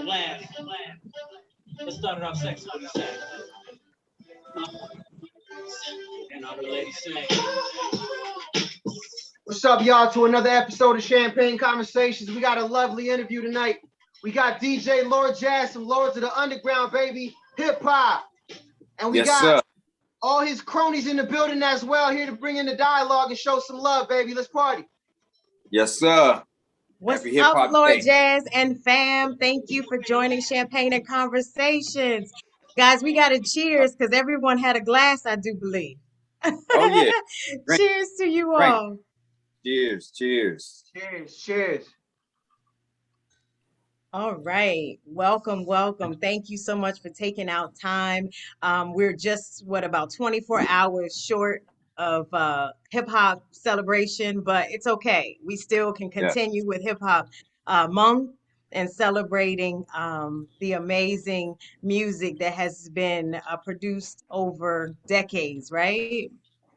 laugh. Let's start it off sexy. And all the ladies sing. What's up, y'all, to another episode of Champagne Conversations. We got a lovely interview tonight. We got DJ Lord Jazz from Lords of the Underground, baby, hip hop. And we got all his cronies in the building as well, here to bring in the dialogue and show some love, baby. Let's party. Yes, sir. What's Happy up, hip-hop Lord day. Jazz and fam? Thank you for joining Champagne and Conversations. Guys, we got to cheers because everyone had a glass, I do believe. Oh, yeah. Cheers to you all. Cheers, cheers. Cheers, cheers. All right. Welcome, welcome. Thank you so much for taking out time. We're just, about 24 hours short of hip hop celebration, but it's okay. We still can continue with hip hop month and celebrating the amazing music that has been produced over decades, right?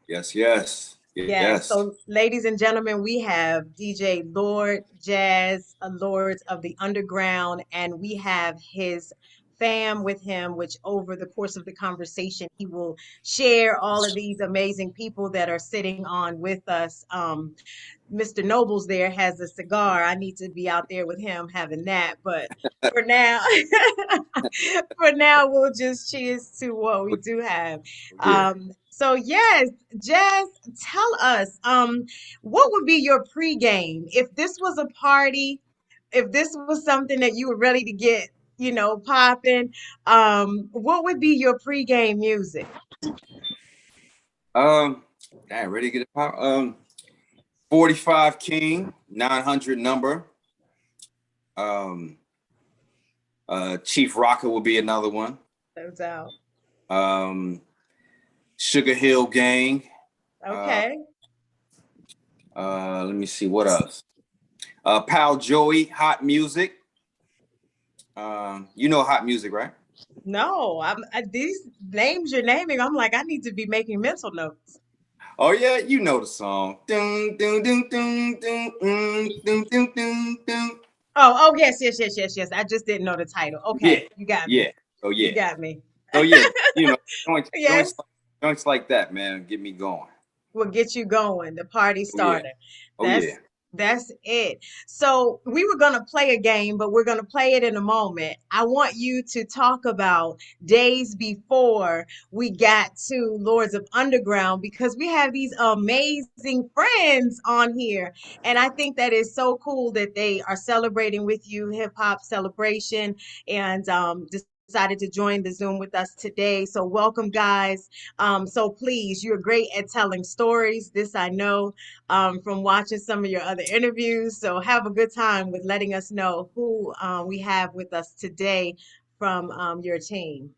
Yes, yes. Yes. So, ladies and gentlemen, we have DJ Lord Jazz, Lords of the Underground, and we have his fam with him, which over the course of the conversation, he will share all of these amazing people that are sitting on with us. Mr. Nobles there has a cigar. I need to be out there with him having that. But for now, we'll just cheers to what we do have. So yes, Jazz, tell us, what would be your pregame if this was a party, if this was something that you were ready to get, popping? What would be your pregame music? Ready to get it pop? 45 King, 900 number. Chief Rocker will be another one. No doubt. Sugar Hill Gang. Okay. Let me see what else. Pal Joey, Hot Music. You know Hot Music, right? No, these names you're naming, I'm like, I need to be making mental notes. Oh yeah, you know the song. Dun, dun, dun, dun, dun, dun, dun, dun, dun. Oh, yes. I just didn't know the title. Okay, you got me. Yeah. Oh yeah. You got me. Oh yeah. Yes. Joints like that, man, get me going. Will get you going. The party starter. That's it. So we were going to play a game, but we're going to play it in a moment. I want you to talk about days before we got to Lords of Underground, because we have these amazing friends on here. And I think that is so cool that they are celebrating with you, hip hop celebration, and decided to join the Zoom with us today. So welcome, guys. So please, you're great at telling stories. This I know from watching some of your other interviews. So have a good time with letting us know who we have with us today from your team.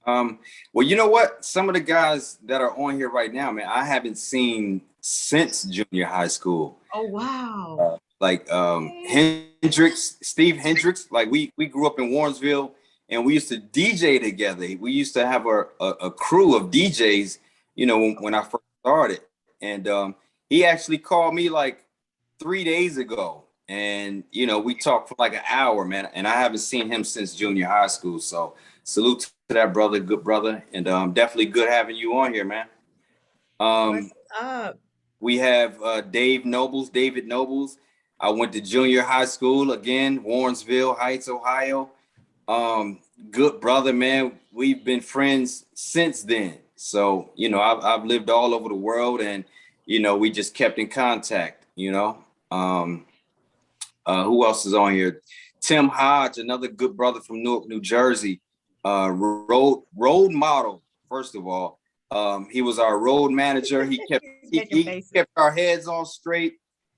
Well, you know what? Some of the guys that are on here right now, man, I haven't seen since junior high school. Oh, wow. Hendrix, Steve Hendrix. Like we grew up in Warrensville and we used to DJ together. We used to have a crew of DJs, when I first started. And he actually called me like 3 days ago. And, we talked for like an hour, man. And I haven't seen him since junior high school. So salute to that brother, good brother. And definitely good having you on here, man. What's up? We have David Nobles. I went to junior high school again, Warrensville Heights, Ohio. Good brother, man. We've been friends since then. So, I've lived all over the world and, we just kept in contact, Who else is on here? Tim Hodge, another good brother from Newark, New Jersey. Road model, first of all. He was our road manager. He kept our heads on straight.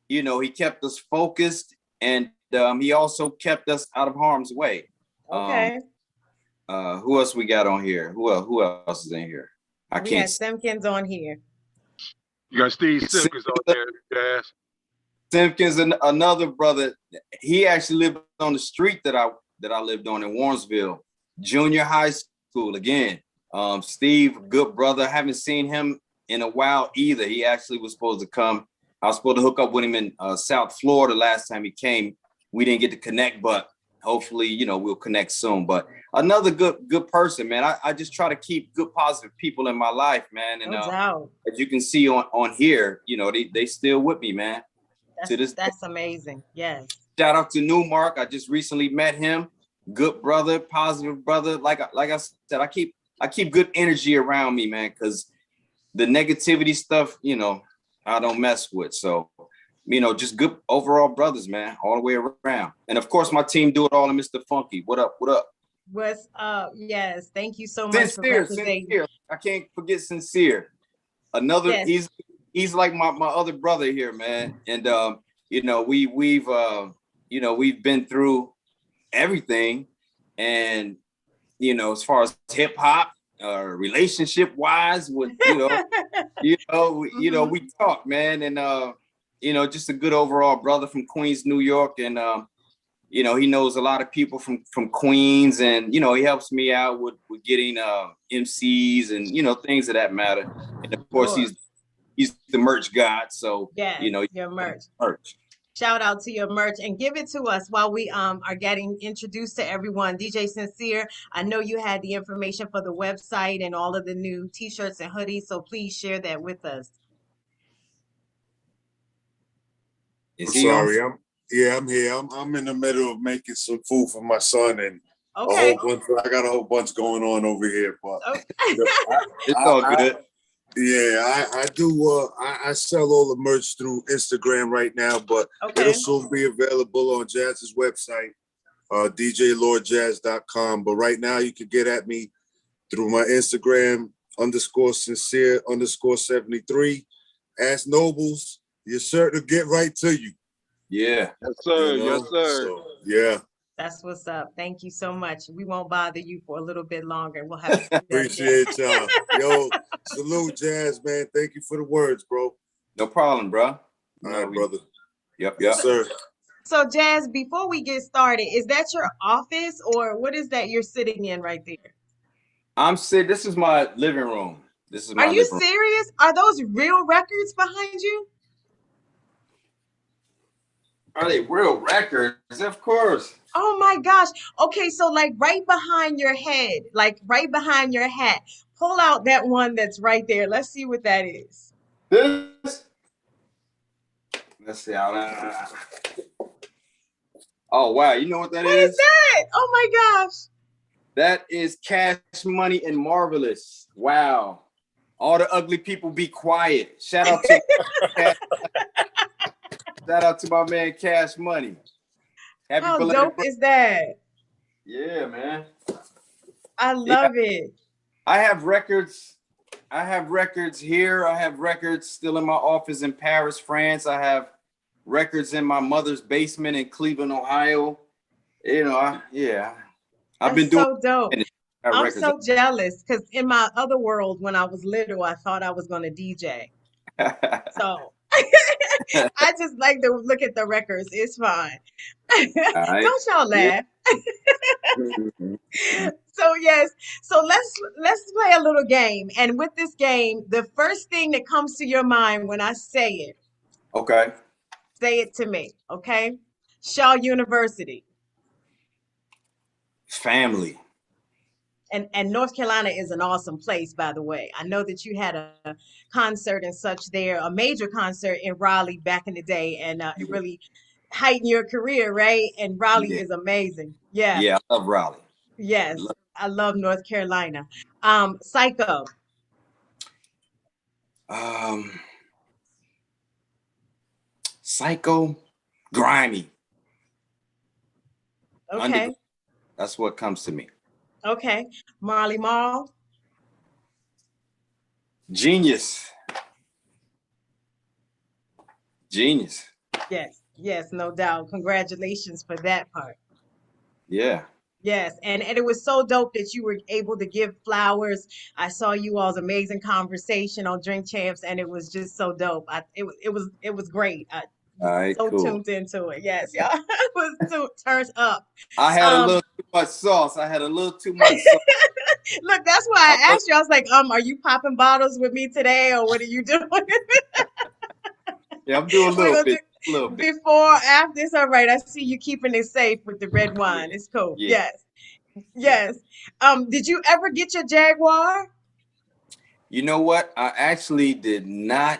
He kept us focused, and he also kept us out of harm's way. Okay. Who else we got on here? Who else is in here? We got Simpkins on here. You got Steve Simpkins on there, guys. Simpkins, another brother. He actually lived on the street that I lived on in Warrensville, junior high school. Again, Steve, good brother. Haven't seen him in a while either. He actually was supposed to come. I was supposed to hook up with him in South Florida last time he came. We didn't get to connect, but hopefully, you know, we'll connect soon. But another good person, man. I just try to keep good, positive people in my life, man. And No doubt. as you can see on here, you know, they still with me, man. That's amazing. Yes. Shout out to Newmark. I just recently met him. Good brother, positive brother. Like I said, I keep good energy around me, man, because the negativity stuff, you know, I don't mess with. So, you know, just good overall brothers, man, all the way around. And of course, my team do it all. And Mr. Funky, what up? What up? What's up? Yes, thank you so much for representing. Sincere. I can't forget Sincere. Another, Yes. he's like my other brother here, man. And you know, we've been through everything, and you know, as far as hip hop, relationship wise, with we talk, man, and you know, just a good overall brother from Queens, New York, and you know, he knows a lot of people from Queens, and you know, he helps me out with getting MCs and you know, things of that matter. And of course, he's the merch god, so yes, you know, your merch. Shout out to your merch and give it to us while we are getting introduced to everyone. DJ Sincere, I know you had the information for the website and all of the new t-shirts and hoodies, so please share that with us. I'm sorry. I'm here. I'm in the middle of making some food for my son, and okay. I got a whole bunch going on over here, but it's all good. I do. I sell all the merch through Instagram right now, but it'll soon be available on Jazz's website, djlordjazz.com. But right now, you can get at me through my Instagram _sincere_73. Ask Nobles. You're certain to get right to you. Yeah. Yes, sir. You know? Yes, sir. So, yeah. That's what's up. Thank you so much. We won't bother you for a little bit longer. We'll have to appreciate y'all. Yo, salute, Jazz, man. Thank you for the words, bro. No problem, bro. All right, brother. Yep. Yes, sir. So, Jazz, before we get started, is that your office or what is that you're sitting in right there? I'm sitting. This is my living room. Are you serious? Are those real records behind you? Are they real records? Of course. Oh my gosh. Okay, so like right behind your head, like right behind your hat, pull out that one that's right there. Let's see what that is. This? Let's see. Oh, wow. You know what that is? What is that? Oh my gosh. That is Cash Money and Marvelous. Wow. All the ugly people be quiet. Shout out to shout out to my man Cash Money. How dope is that? Yeah, man. I love it. I have records. I have records here. I have records still in my office in Paris, France. I have records in my mother's basement in Cleveland, Ohio. You know, I've been doing so dope. I'm so jealous because in my other world, when I was little, I thought I was going to DJ. So I just like to look at the records. It's fine. Right. Don't y'all laugh. So yes. So let's play a little game. And with this game, the first thing that comes to your mind when I say it. Okay. Say it to me. Okay. Shaw University. Family. And North Carolina is an awesome place, by the way. I know that you had a concert and such there, a major concert in Raleigh back in the day, and it really heightened your career, right? And Raleigh is amazing. Yeah. Yeah, I love Raleigh. Yes, I love North Carolina. Psycho. Psycho, grimy. Okay. That's what comes to me. Okay. Marley Marl. Genius. Genius. Yes, no doubt. Congratulations for that part. Yeah. Yes, and it was so dope that you were able to give flowers. I saw you all's amazing conversation on Drink Champs, and it was just so dope. It was great. All right, so cool. Tuned into it. Yes, y'all. It was turned up. I had a little too much sauce. Look, that's why I asked you. I was like, are you popping bottles with me today, or what are you doing? Yeah, I'm doing a little bit. Before, after, it's all right. I see you keeping it safe with the red wine. It's cool. Yeah. Yes. Did you ever get your Jaguar? You know what? I actually did not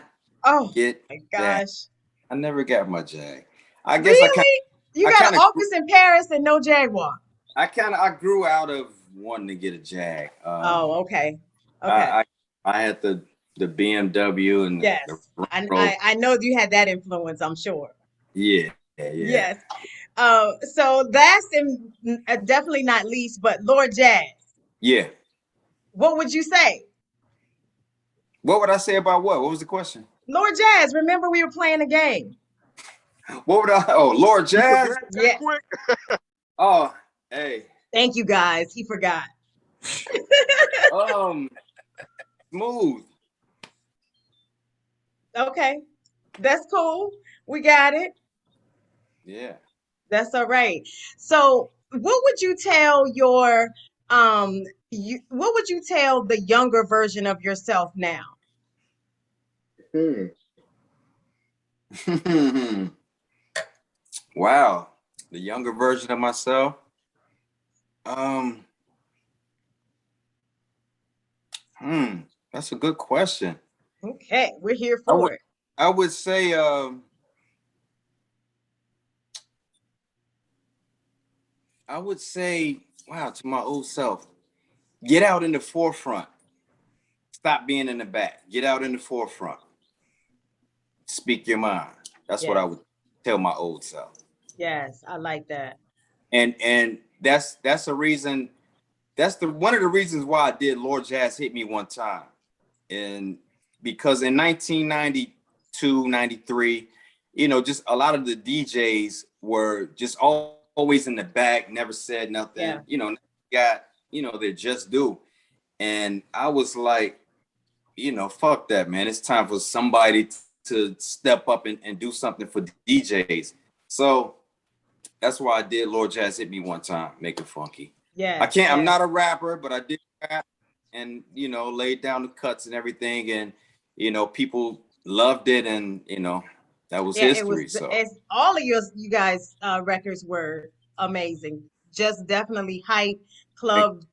get My that. gosh. I never got my Jag. I guess Really? You got an office in Paris and no Jaguar. I grew out of wanting to get a Jag. Okay. I had the BMW and Yes. I know you had that influence, I'm sure. Yeah. Yes. So last and definitely not least, but Lord Jazz. Yeah. What would you say? What would I say about what? What was the question? Lord Jazz, remember we were playing a game. What would I? Oh, Lord Jazz. Yes. Oh, hey. Thank you guys. He forgot. Smooth. Okay. That's cool. We got it. Yeah. That's all right. So, what would you tell your what would you tell the younger version of yourself now? Wow. The younger version of myself. That's a good question. Okay, we're here for it. I would say wow, to my old self, get out in the forefront. Stop being in the back. Get out in the forefront. Speak your mind. That's what I would tell my old self. Yes, I like that. And that's a reason. That's one of the reasons why I did Lord Jazz Hit Me One Time. And because in 1992, 93, just a lot of the DJs were just always in the back, never said nothing, got, they just do. And I was like, fuck that, man. It's time for somebody to step up and do something for DJs. So that's why I did Lord Jazz Hit Me One Time, make it funky. Yeah. I'm not a rapper, but I did rap and, laid down the cuts and everything. And, people loved it. And, that was history. All of you guys' records were amazing. Just definitely hype, club,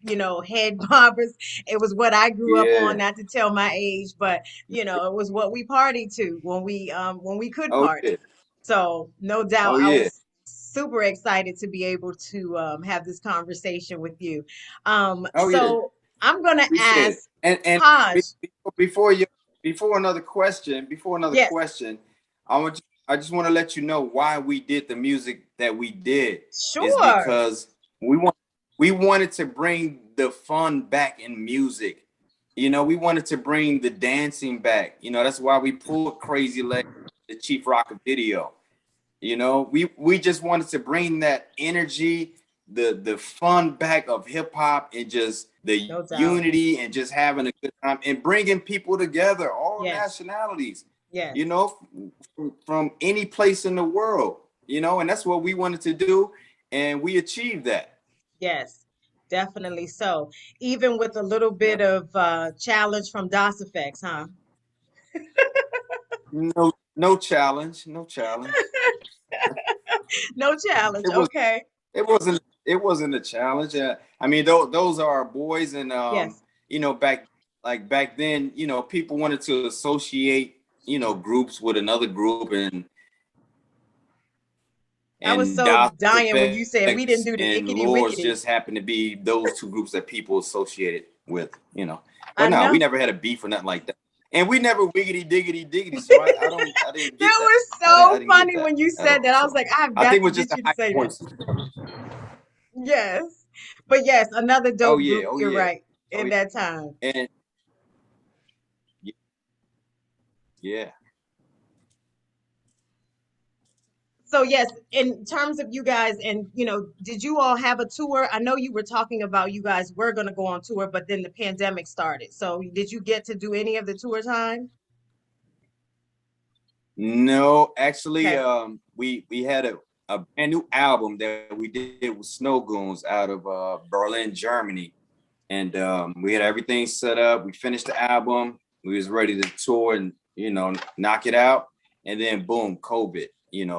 head bobbers. It was what I grew up on, not to tell my age, but, it was what we partied to when we could party. Yeah. So no doubt I was super excited to be able to have this conversation with you. I'm gonna ask and Taj. Before another question, I just want to let you know why we did the music that we did. Sure. Is because we wanted to bring the fun back in music. We wanted to bring the dancing back. That's why we pulled Crazy Leg, the Chief Rocker video. We just wanted to bring that energy, the fun back of hip hop, and just the unity and just having a good time and bringing people together, all nationalities. Yeah. From any place in the world. And that's what we wanted to do, and we achieved that. Yes, definitely so. Even with a little bit of challenge from DOS Effects, huh? No challenge. No challenge. No challenge. Okay. It wasn't a challenge. I mean, those are our boys, and back then, people wanted to associate, groups with another group, and I was so dying when you said we didn't do the ickity wickety. Just happened to be those two groups that people associated with, But no, we never had a beef or nothing like that. And we never wiggity diggity. So I didn't get that. That was so funny when you said that. I was like, I've got to get you to say that. Yes. But yes, another dope group. You're right. In that time. And yeah. So yes, in terms of you guys, and did you all have a tour? I know you were talking about you guys were going to go on tour, but then the pandemic started. So did you get to do any of the tour time? No, actually, we had a brand new album that we did with Snow Goons out of Berlin, Germany, and we had everything set up. We finished the album. We was ready to tour and knock it out. and then boom, COVID,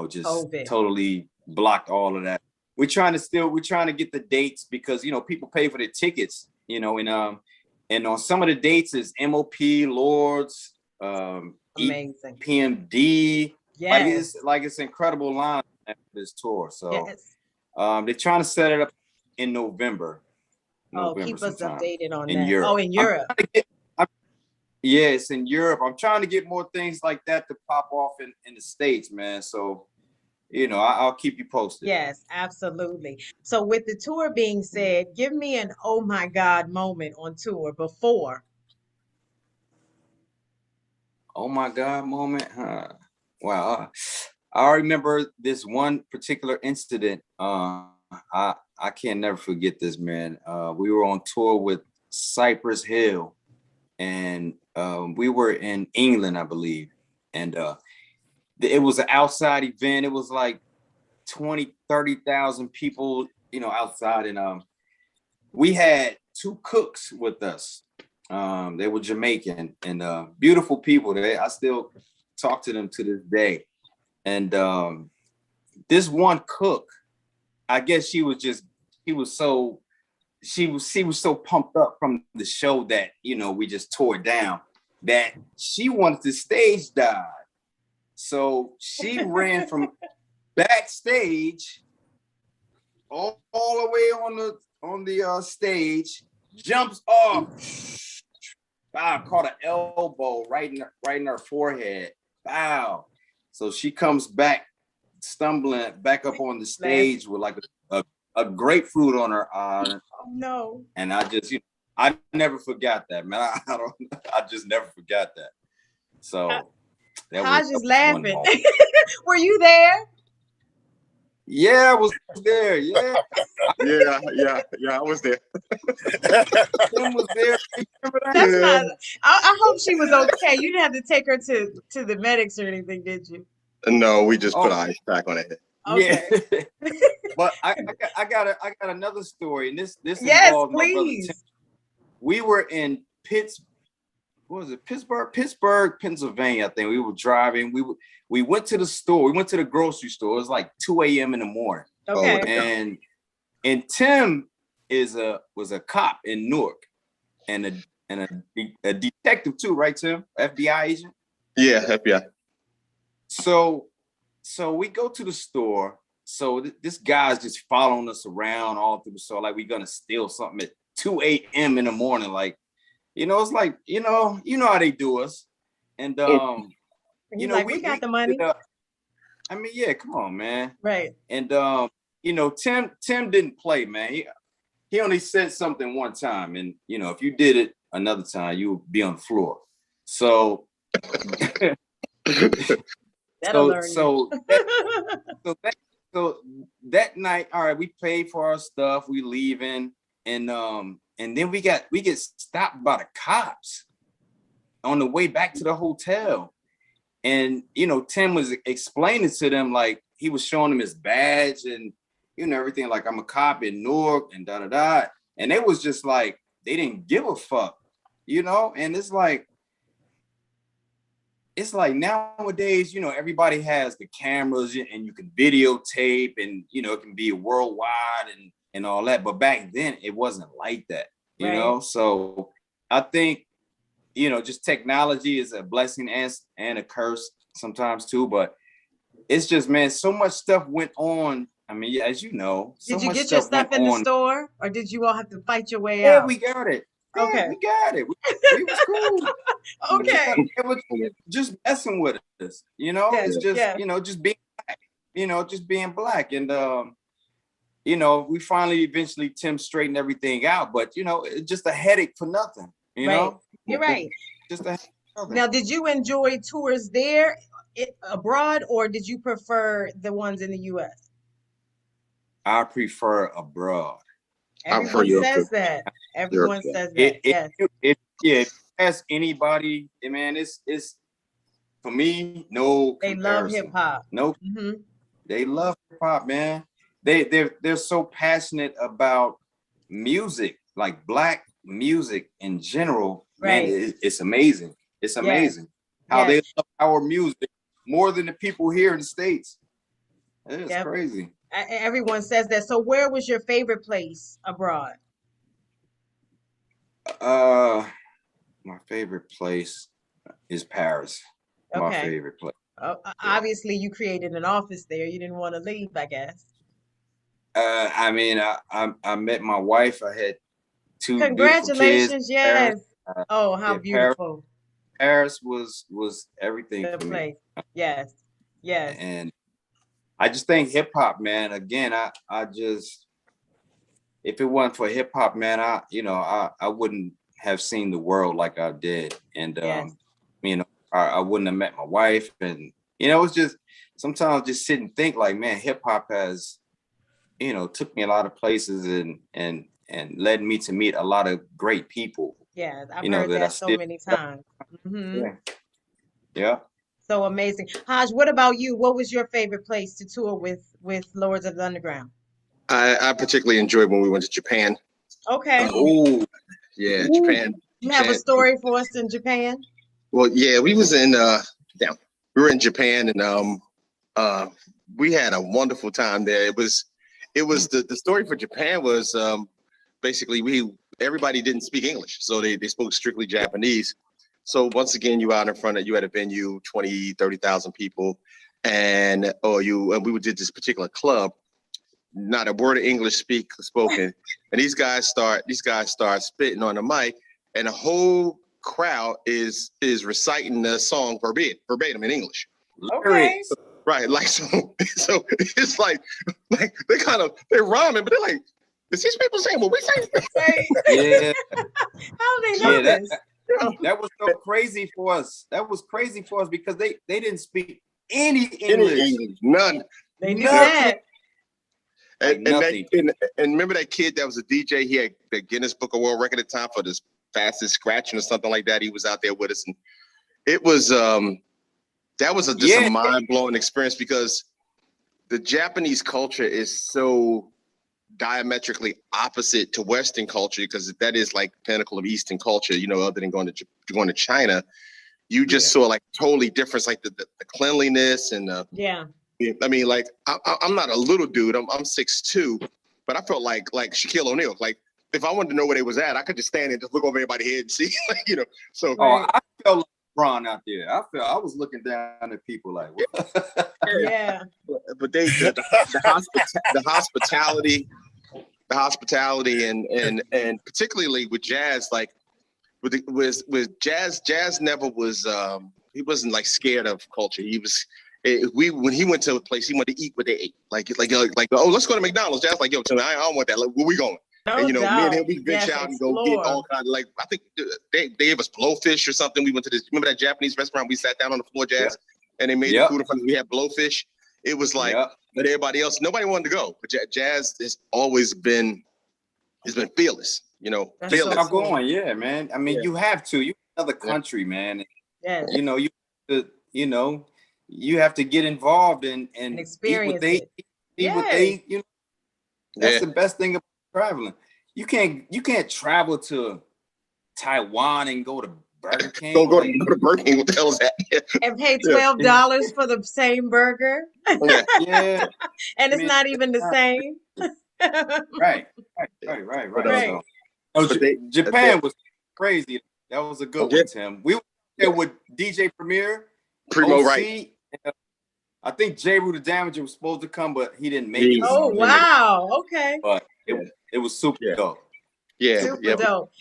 just totally blocked all of that. We're trying to get the dates because, people pay for their tickets, and on some of the dates is MOP, Lords, amazing. PMD. Yes. It's incredible line for this tour. So they're trying to set it up in November. Keep us updated on in that. Europe. Oh, in Europe. Yes, in Europe. I'm trying to get more things like that to pop off in the States, man. So, I'll keep you posted. Yes, absolutely. So with the tour being said, give me an oh my God moment on tour before. Oh my God moment, huh? Wow. I remember this one particular incident. I can't never forget this, man. We were on tour with Cypress Hill, and we were in England, I believe. And it was an outside event. It was like 20, 30,000 people, outside. And we had two cooks with us. They were Jamaican and beautiful people. I still talk to them to this day. And this one cook, I guess she was so pumped up from the show that, we just tore down, that she wanted to stage dive. So she ran from backstage all the way on the stage, jumps off, caught an elbow right in her forehead. Wow. So she comes back, stumbling back up on the stage with like a grapefruit on her eye. Oh no. And I never forgot that, man. I just never forgot that. So How's just laughing? Were you there? Yeah, I was there. Yeah. Yeah, I was there. Tim was there. That's not. I hope she was okay. You didn't have to take her to the medics or anything, did you? No, we just put an ice pack on it. Okay. Yeah. But I got another story, and this yes, involved please. my brother Tim. We were in Pittsburgh, Pennsylvania. I think we were driving. We went to the store. We went to the grocery store. It was like 2 a.m. in the morning. Okay. And Tim was a cop in Newark, and a detective too, right, Tim? FBI agent. Yeah, FBI. So we go to the store. So this guy's just following us around all through the store, like we're gonna steal something at 2 a.m. in the morning. Like, it's like, you know how they do us. And we got the money. I mean, yeah, come on, man. Right. And Tim didn't play, man. He only said something one time, and if you did it another time, you would be on the floor. So So that night, all right, we paid for our stuff, we leaving, and then we get stopped by the cops on the way back to the hotel. And Tim was explaining to them, like, he was showing them his badge and everything, like, I'm a cop in Newark and da-da-da. And they was just like, they didn't give a fuck, and it's like nowadays, everybody has the cameras and you can videotape, and it can be worldwide and all that. But back then it wasn't like that, you know. So I think, just technology is a blessing and a curse sometimes too. But it's just, man, so much stuff went on. I mean, as you know, did you get your stuff in the store, or did you all have to fight your way out? Yeah, we got it. Okay, yeah, we got it. We was cool. Okay. It was just messing with us, It's just, just being black, just being black. And, we finally, eventually, Tim straightened everything out. But, it's just a headache for nothing, know? You're right. Just a headache for nothing. Now, did you enjoy tours there abroad, or did you prefer the ones in the U.S.? I prefer abroad. Everyone says that. Everyone says that. Yes. If you ask anybody, man, it's for me, no they comparison. love hip hop. No, They love hip hop, man. They're so passionate about music, like black music in general. Right. Man, it's amazing. It's amazing how they love our music more than the people here in the States. It's crazy. Everyone says that. So where was your favorite place abroad? My favorite place is Paris. Okay. My favorite place. Obviously, you created an office there. You didn't want to leave, I guess. I mean, I met my wife. I had 2 beautiful kids. Congratulations! Yes. Oh, how beautiful. Paris was everything The for place. me. Yes. Yes. And I just think hip hop, man. Again, I just, if it wasn't for hip hop, man, I wouldn't have seen the world like I did. And you know, I wouldn't have met my wife. And it's just sometimes just sit and think like, man, hip hop has, took me a lot of places and led me to meet a lot of great people. Yeah, I've heard that so many times. Mm-hmm. Yeah. So amazing. Haj, what about you? What was your favorite place to tour with Lords of the Underground? I particularly enjoyed when we went to Japan. Okay. Oh, yeah, Japan. You have a story for us in Japan? Well, yeah, we was in we were in Japan, and we had a wonderful time there. It was the story for Japan was basically everybody didn't speak English, so they spoke strictly Japanese. So once again, you had a venue, 20, 30,000 people, and we did this particular club, not a word of English spoken, and these guys start spitting on the mic, and the whole crowd is reciting the song verbatim in English. Okay. Right, like so it's like they're rhyming, but they're like, is these people saying what we say? Yeah. How they know this? That was so crazy for us. That was crazy for us because they didn't speak any English. None. They knew that. And remember that kid that was a DJ? He had the Guinness Book of World Record at the time for this fastest scratching or something like that. He was out there with us, and it was that was just a mind-blowing experience because the Japanese culture is so diametrically opposite to Western culture, because that is like the pinnacle of Eastern culture, other than going to China. You just saw like totally different, like the cleanliness and I mean, like I'm not a little dude. I'm 6'2", but I felt like Shaquille O'Neal. Like if I wanted to know where they was at, I could just stand and just look over everybody's head and see, So I felt like LeBron out there. I was looking down at people like, what? Yeah. But the hospitality and particularly with jazz, like with jazz never was he wasn't like scared of culture. He was when he went to a place, he wanted to eat what they ate. Like oh, let's go to McDonald's. Jazz like, yo, tonight I don't want that. Like, where we going? And me and him, we venture out and go get all kinds of, like, I think they gave us blowfish or something. We went to this, remember that Japanese restaurant? We sat down on the floor, Jazz, and they made the food in front of us. We had blowfish. It was like, but everybody else, nobody wanted to go. But Jazz has always been, fearless, That's fearless. so cool. Going, yeah, man. I mean, you have to. You're another country, man. Yeah. You have to get involved and experience eat what they that's the best thing about traveling. You can't travel to Taiwan and go to Burger King. Don't go to Burger King. What the hell is that? And pay $12 for the same burger. Yeah. And it's not even the same. Right. So, Japan was crazy. That was a good one, Tim. We were there with DJ Primo, OC, right? I think J. Rue the Damager was supposed to come, but he didn't make it. Oh, wow. Okay. But it was super dope. Yeah. Super dope.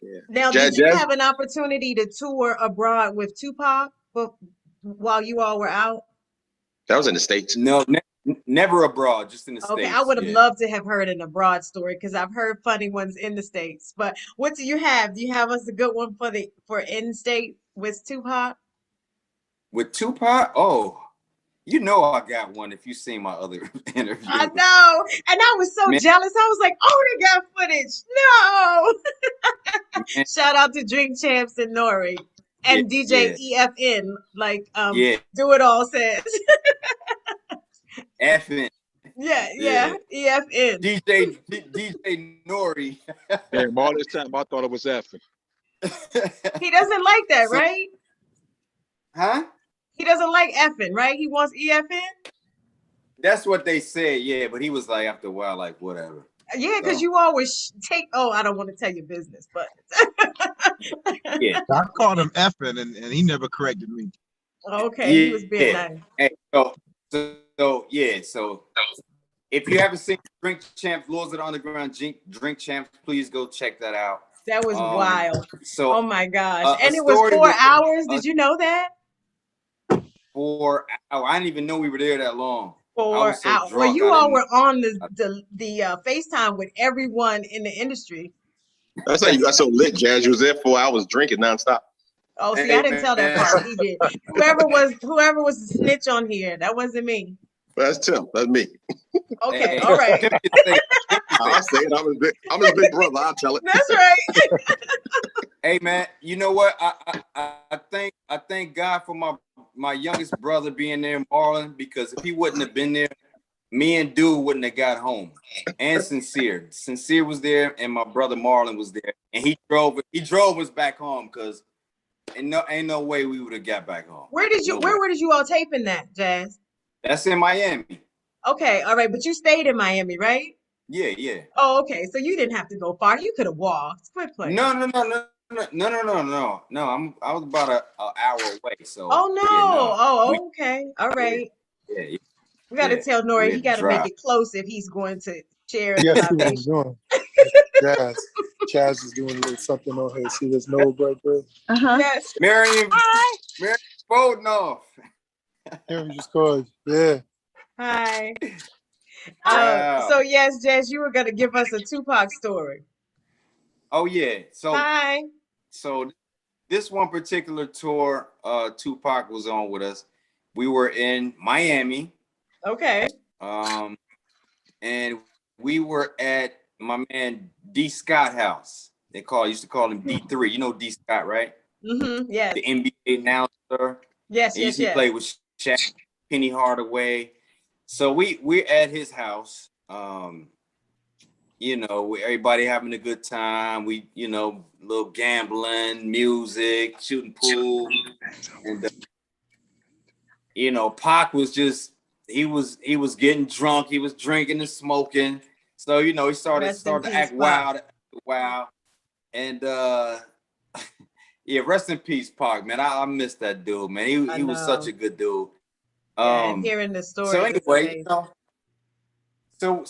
Yeah. Now, did you have an opportunity to tour abroad with Tupac while you all were out? That was in the States. No, never abroad, just in the States. Okay, I would have loved to have heard an abroad story because I've heard funny ones in the States. But what do you have? Do you have us a good one for in-state with Tupac? With Tupac? Oh, I got one if you seen my other interview. I know. And I was so jealous. I was like, oh, they got footage. No. Shout out to Drink Champs and Nori. And DJ EFN, Do It All says. EFN. Yeah. EFN. DJ Nori. All this time I thought it was effing. He doesn't like that, right? Huh? He doesn't like effing, right? He wants EFN. That's what they said, yeah. But he was like, after a while, like, whatever. Yeah, because So, you always take. Oh, I don't want to tell your business, but yeah. I called him effing, and he never corrected me. okay, he was being nice. Hey, so if you haven't seen Drink Champs, Lords of the Underground Drink Champs, please go check that out. That was wild. So, oh my gosh. And it was 4 hours. Did you know that? 4 hours. I didn't even know we were there that long. 4 hours. Well, you all were on the FaceTime with everyone in the industry. That's how you got so lit, Jazz. You was there 4 hours drinking nonstop. Oh, see, I didn't tell that part. He did. Whoever was the snitch on here, that wasn't me. That's Tim. That's me. Okay, all right. I'll say it. I'm his big brother. I'll tell it. That's right. Hey man, you know what? I thank God for my youngest brother being there, Marlon, because if he wouldn't have been there, me and Dude wouldn't have got home. And Sincere was there, and my brother Marlon was there, and he drove us back home because ain't no way we would have got back home. Where did you all taping that, Jazz? That's in Miami. Okay, all right, but you stayed in Miami, right? Yeah. Oh, okay. So you didn't have to go far. You could have walked. Quit playing. No. I was about an hour away. So. Oh no. Yeah, Oh, okay. All right. Yeah. We got to tell Nori he got to make it close if he's going to share. Yes, see what I'm doing. Chaz is doing a little something on her. See this nose right there? Yes. Marion Bodenoff. Here we just called. Yeah. Hi. So yes, Jazz, you were gonna give us a Tupac story. Oh yeah. So hi. So this one particular tour, Tupac was on with us. We were in Miami. Okay. And we were at my man D Scott house. Used to call him D3. You know D Scott, right? Mm-hmm. Yes. The NBA announcer. Yes. He played with Shaq, Penny Hardaway. So we're at his house. Everybody having a good time. We, little gambling, music, shooting pool, and Pac was just he was getting drunk. He was drinking and smoking. So he started to act wild, and yeah, rest in peace, Pac, man. I miss that dude, man. He was such a good dude. And hearing the story. So anyway, so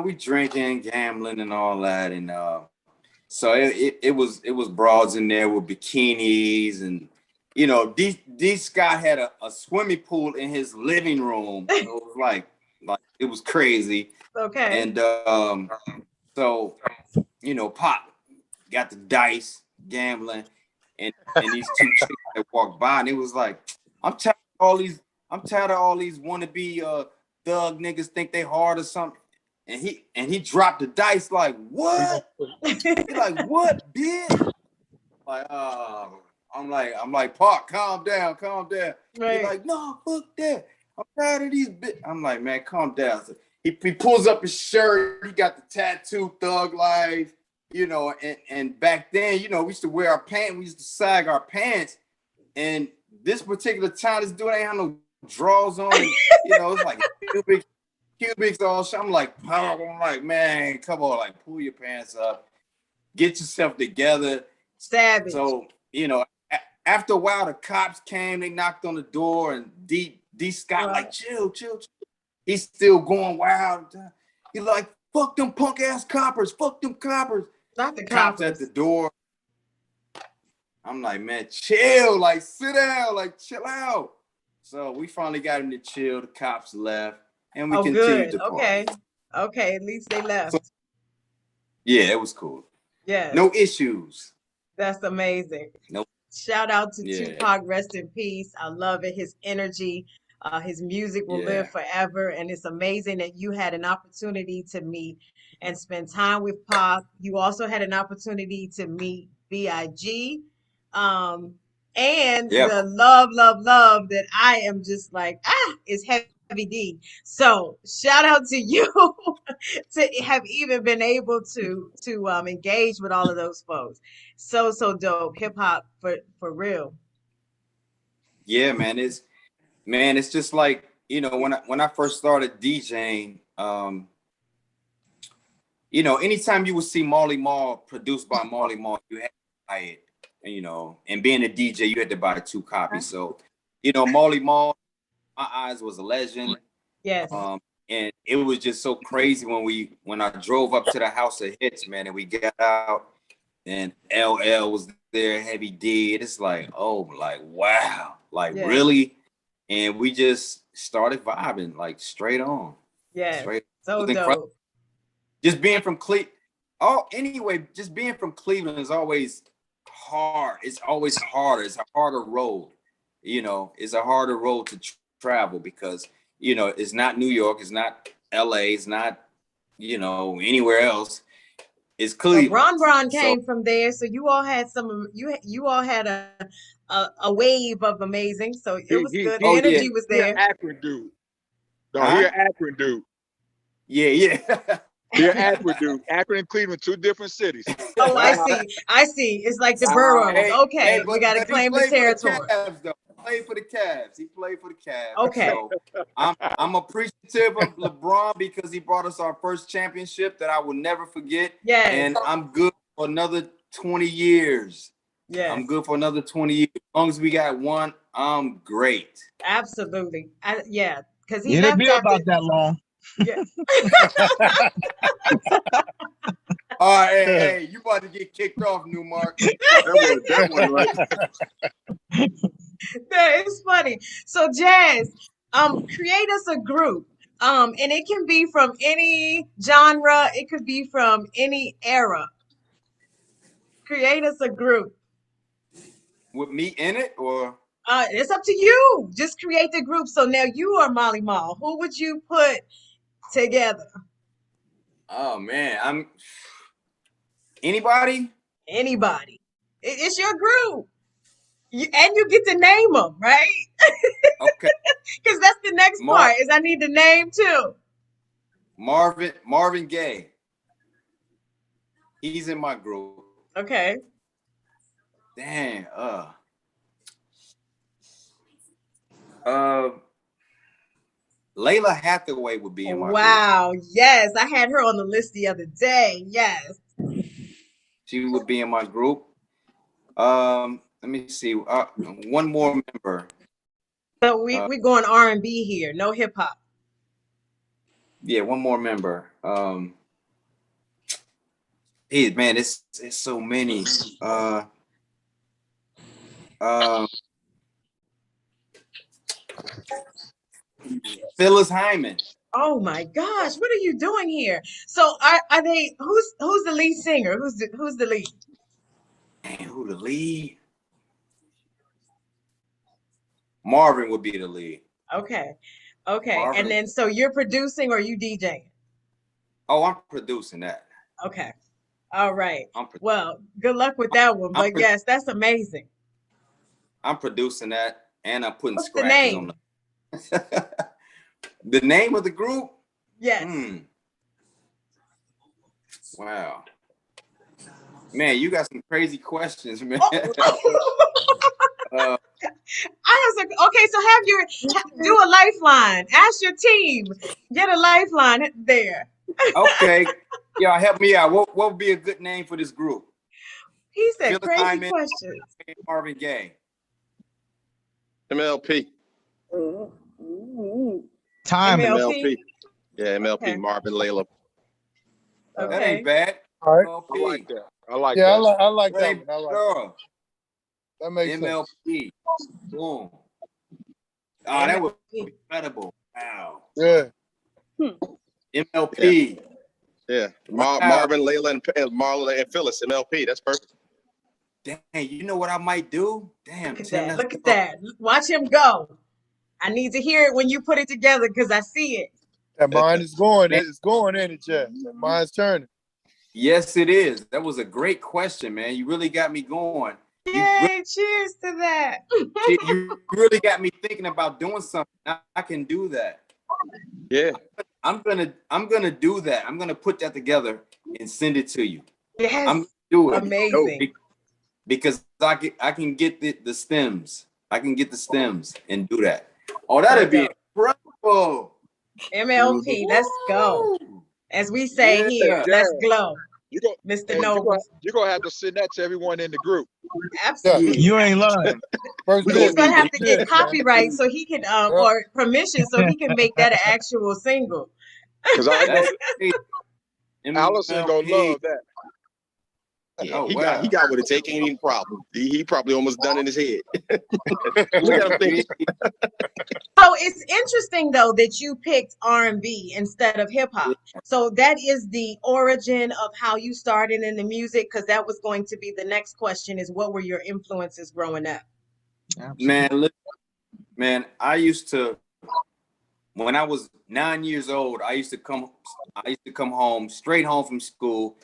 we drinking, gambling, and all that, and so it was broads in there with bikinis, and D Scott had a swimming pool in his living room. So it was like it was crazy. Okay. And so Pop got the dice, gambling, and these two chicks that walked by, and it was like, I'm tired of all these wannabe thug niggas think they hard or something. And he dropped the dice like, what? He like, what, bitch? Like, I'm like, Park, calm down. Right. He's like, no, fuck that. I'm tired of these bitch. I'm like, man, calm down. So he pulls up his shirt. He got the tattoo, Thug Life, and back then, we used to wear our pants. We used to sag our pants. And this particular time, this dude ain't have no drawers on. And, it's like cubics all shit. I'm like, man, come on, like, pull your pants up, get yourself together. Savage. So, after a while, the cops came, they knocked on the door, and D Scott like, chill. He's still going wild. He's like, fuck them punk ass coppers, fuck them coppers. Not the cops at the door. I'm like, man, chill, like, sit down, like, chill out. So we finally got him to chill. The cops left, and we continued to party. Okay, at least they left. So, yeah, it was cool. Yeah. No issues. That's amazing. Nope. Shout out to Tupac, rest in peace. I love it. His energy, his music will live forever. And it's amazing that you had an opportunity to meet and spend time with Pac. You also had an opportunity to meet B.I.G. And the love that I am just like, is Heavy D. So shout out to you to have even been able to engage with all of those folks. So dope. Hip hop for real. Yeah, man. Man, it's just like, you know, when I first started DJing, you know, anytime you would see Marley Marl produced by Marley Marl, you had to buy it, you know, and being a DJ, you had to buy the 2 copies. So, you know, Marley Marl, my eyes, was a legend. Yes. And it was just so crazy when I drove up to the House of Hits, man, and we got out and LL was there, Heavy D. It's like, oh, like, wow, like, really? And we just started vibing, like, straight on. Yeah. So dope. Just being from Cleveland. Just being from Cleveland is always hard. It's always harder. It's a harder road. You know, it's a harder road to travel because, you know, it's not New York, it's not LA, it's not, you know, anywhere else. It's Cleveland. Well, Ron came from there, so you all had you all had a wave of amazing. So it was good. The energy was there. He an Akron dude. No, he an Akron dude. Yeah. He an Akron dude. Akron and Cleveland, 2 different cities. Oh, I see. It's like the boroughs. Okay, we got to claim the territory. He played for the Cavs. Okay. So I'm appreciative of LeBron because he brought us our first championship that I will never forget. Yes. And I'm good for another 20 years. Yes. I'm good for another 20 years. As long as we got one, I'm great. Absolutely. Because he didn't be about that long. Yeah. All right, hey, you about to get kicked off, Newmark. That one, right? That is funny. So Jazz, create us a group. And it can be from any genre, it could be from any era. Create us a group. With me in it, or it's up to you. Just create the group. So now you are Marley Marl. Who would you put together? Oh man, I'm anybody. It's your group. And you get to name them, right? Okay. Because that's the next part is I need to name too. Marvin Gaye. He's in my group. Okay. Damn. Layla Hathaway would be in my group. Wow. Yes. I had her on the list the other day. Yes. She would be in my group. Let me see. One more member. So we going R&B here. No hip hop. Yeah, one more member. Hey, man, it's so many. Phyllis Hyman. Oh my gosh, what are you doing here? So are they who's the lead singer? Who's the lead? Man, who the lead? Marvin would be the lead. Okay. Marvin. And then so you're producing or you DJing? Oh, I'm producing that. Okay. All right. Well, good luck with that one. But yes, that's amazing. I'm producing that and I'm putting What's scratches the name? on the The name of the group? Yes. Wow. Man, you got some crazy questions, man. I was like, okay, so do a lifeline. Ask your team. Get a lifeline there. Okay. Y'all help me out. What would be a good name for this group? He said crazy Hyman, questions. Marvin Gaye. MLP. Time. MLP. Yeah, MLP. Okay. Marvin Layla. Okay. That ain't bad. All right. MLP. I like that. I like that. I like that one. I like that. That makes MLP. sense. Boom. Oh, that was incredible. Wow. Yeah. MLP. Yeah. Marvin, Layla, and Marlon and Phyllis. MLP. That's perfect. Dang, you know what I might do? Damn. Look at that. Watch him go. I need to hear it when you put it together because I see it. That mind is going. It's going in it, Jeff. That mind's turning. Yes, it is. That was a great question, man. You really got me going. Yay, cheers to that. You really got me thinking about doing something. I can do that. Yeah. I'm gonna do that. I'm gonna put that together and send it to you. Yes. I'm gonna do it. Amazing. Because I can get the stems. I can get the stems and do that. Oh, that'd be incredible. MLP, let's go. As we say here, let's glow. Mr. Nobles. You're gonna have to send that to everyone in the group. Absolutely. You ain't lying. He's gonna have to get copyright so he can or permission so he can make that an actual single. Because I know Allison gonna love that. Yeah, he got what it takes. Ain't even a problem. He probably almost done in his head. Look at him thinking. So it's interesting though that you picked R&B instead of hip hop. So that is the origin of how you started in the music, because that was going to be the next question: is what were your influences growing up? Man, I used to, when I was 9 years old, I used to come home, straight home from school,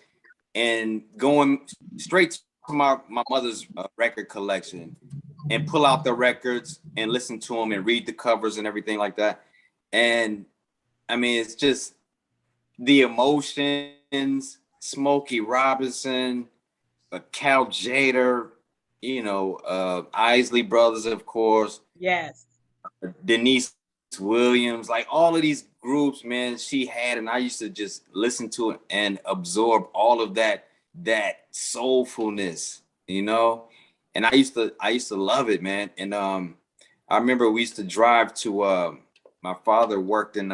and going straight to my mother's record collection and pull out the records and listen to them and read the covers and everything like that. And I mean, it's just the emotions, Smokey Robinson, Cal Jader, Isley Brothers, of course. Yes. Denise Williams, like all of these groups, man, she had, and I used to just listen to it and absorb all of that soulfulness, and I used to love it, man. And I remember we used to drive to my father worked in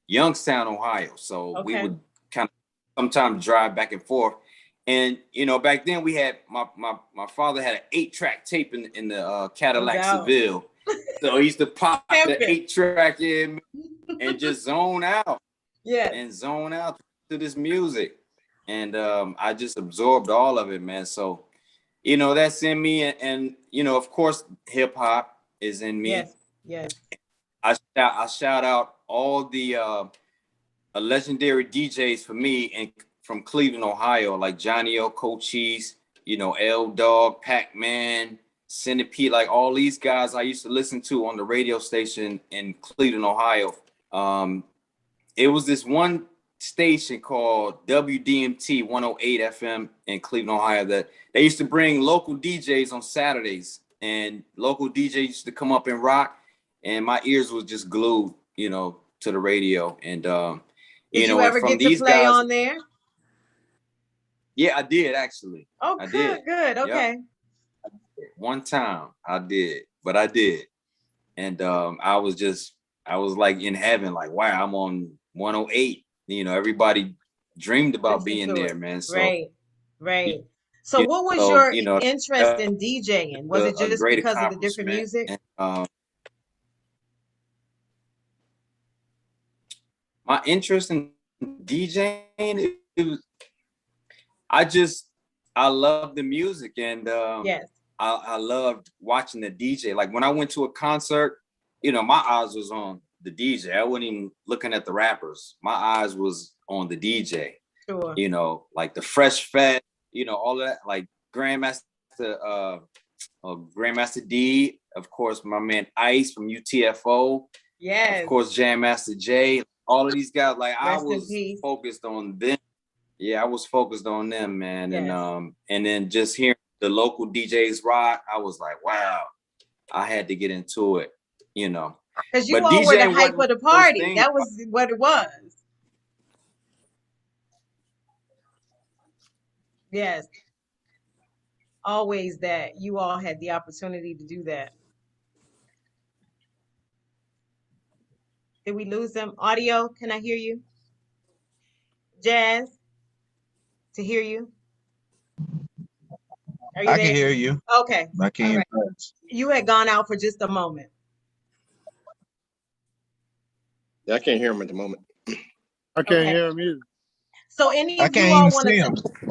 Youngstown, Ohio, so we would kind of sometimes drive back and forth. And back then we had my father had an 8-track tape in the Cadillac Seville. So he used to pop the 8-track in and just zone out. Yeah. And zone out to this music. And I just absorbed all of it, man. So, that's in me. And of course, hip hop is in me. Yes. I shout out all the legendary DJs for me and from Cleveland, Ohio, like Johnny O. Cochise, L Dog, Pac-Man, Centipede, like all these guys I used to listen to on the radio station in Cleveland, Ohio. It was this one station called WDMT 108 FM in Cleveland, Ohio, that they used to bring local DJs on Saturdays, and local DJs used to come up and rock, and my ears was just glued, to the radio. And did you ever get to play on there? Yeah, I did actually. Oh, good. Okay. Yep. One time I did, but I did. And I was like in heaven, like, wow, I'm on 108. Everybody dreamed about being there, man. So, right. So what was your interest in DJing? Was it just because of the different music? And, my interest in DJing, I love the music, and yes. I loved watching the DJ. Like when I went to a concert, my eyes was on the DJ. I wasn't even looking at the rappers. My eyes was on the DJ. Sure. Like the Fresh Fat, all of that, like Grandmaster D, of course, my man Ice from UTFO. Yes. Of course, Jam Master Jay. All of these guys, like I was focused on them. Yeah, I was focused on them, man. Yes. And then just hearing the local DJs rock, I was like, wow, I had to get into it, Because you all were the hype of the party. That was what it was. Yes. Always that you all had the opportunity to do that. Did we lose them? Audio, can I hear you? Jazz, to hear you? I can hear you. Okay. I can hear you. You had gone out for just a moment. Yeah, I can't hear him at the moment. I can't hear him either. So any of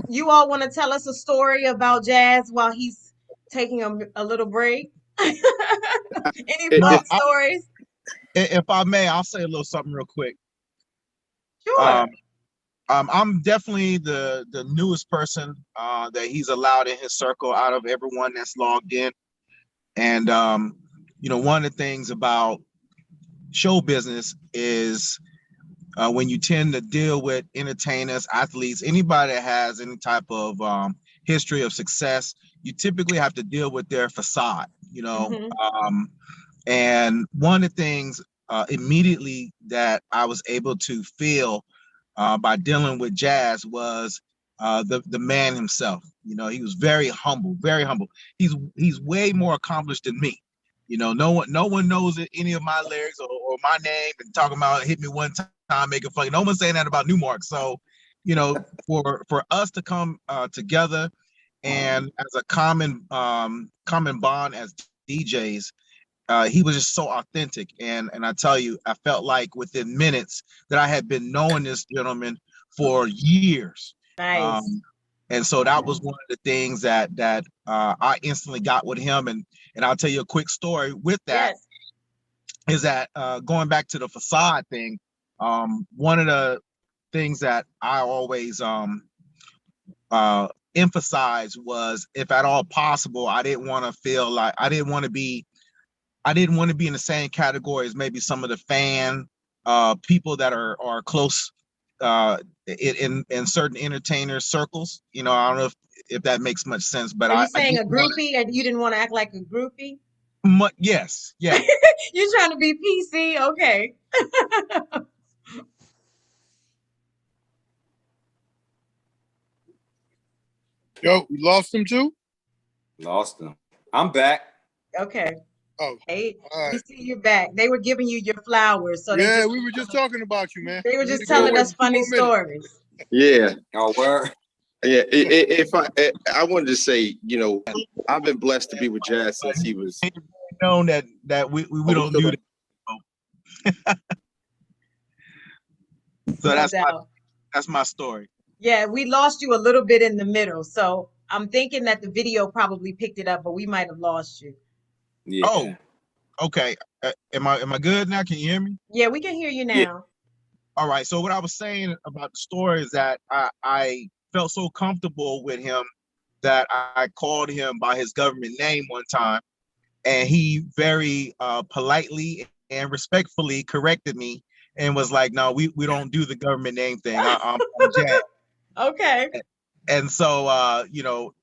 you all want to tell us a story about Jazz while he's taking a little break? Any fun stories? If I may, I'll say a little something real quick. Sure. I'm definitely the newest person that he's allowed in his circle out of everyone that's logged in. And one of the things about show business is when you tend to deal with entertainers, athletes, anybody that has any type of history of success, you typically have to deal with their facade, And one of the things immediately that I was able to feel by dealing with Jazz was the man himself. You know, he was very humble, very humble. He's way more accomplished than me. You know, no one knows any of my lyrics or my name and talking about hit me one time, making fun. No one's saying that about Newmark. So, you know, for us to come together and as a common bond as DJs, he was just so authentic. And I tell you, I felt like within minutes that I had been knowing this gentleman for years. Nice. And so that was one of the things that I instantly got with him. And I'll tell you a quick story with that. Yes. Is that going back to the facade thing, one of the things that I always emphasize was, if at all possible, I didn't want to be in the same category as maybe some of the fan people that are close in certain entertainer circles. You know, I don't know if that makes much sense, but are you saying a groupie and you didn't want to act like a groupie? Yes, yeah. You're trying to be PC, okay. Yo, we lost him too? Lost him. I'm back. Okay. Oh, hey, right. We see you back. They were giving you your flowers. So yeah, we were just talking about you, man. They were just telling us funny stories. Yeah. Oh, word. Yeah. If I wanted to say, you know, I've been blessed to be with Jazz since he was known that we don't do that. So that's my story. Yeah, we lost you a little bit in the middle. So I'm thinking that the video probably picked it up, but we might have lost you. Yeah. Oh, okay. Am I good now? Can you hear me? Yeah, we can hear you now. Yeah. All right. So what I was saying about the story is that I felt so comfortable with him that I called him by his government name one time, and he very politely and respectfully corrected me and was like, "No, we don't do the government name thing. I'm Jazz." Okay. And so you know,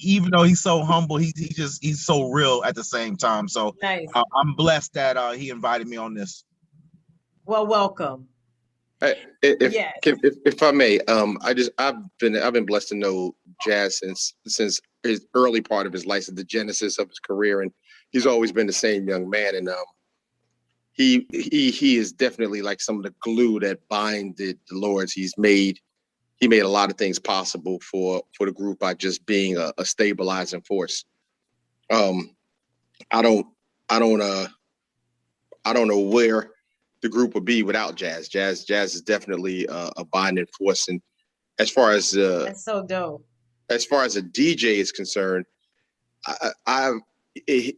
even though he's so humble, he's so real at the same time. So nice. I'm blessed that he invited me on this. Well, welcome. If I may, I've been blessed to know Jazz since his early part of his life, the genesis of his career, and he's always been the same young man. And he is definitely like some of the glue that binded the Lords. He made a lot of things possible for the group by just being a stabilizing force. I don't know where the group would be without Jazz. Jazz is definitely a binding force. And as far as that's so dope. As far as a DJ is concerned, he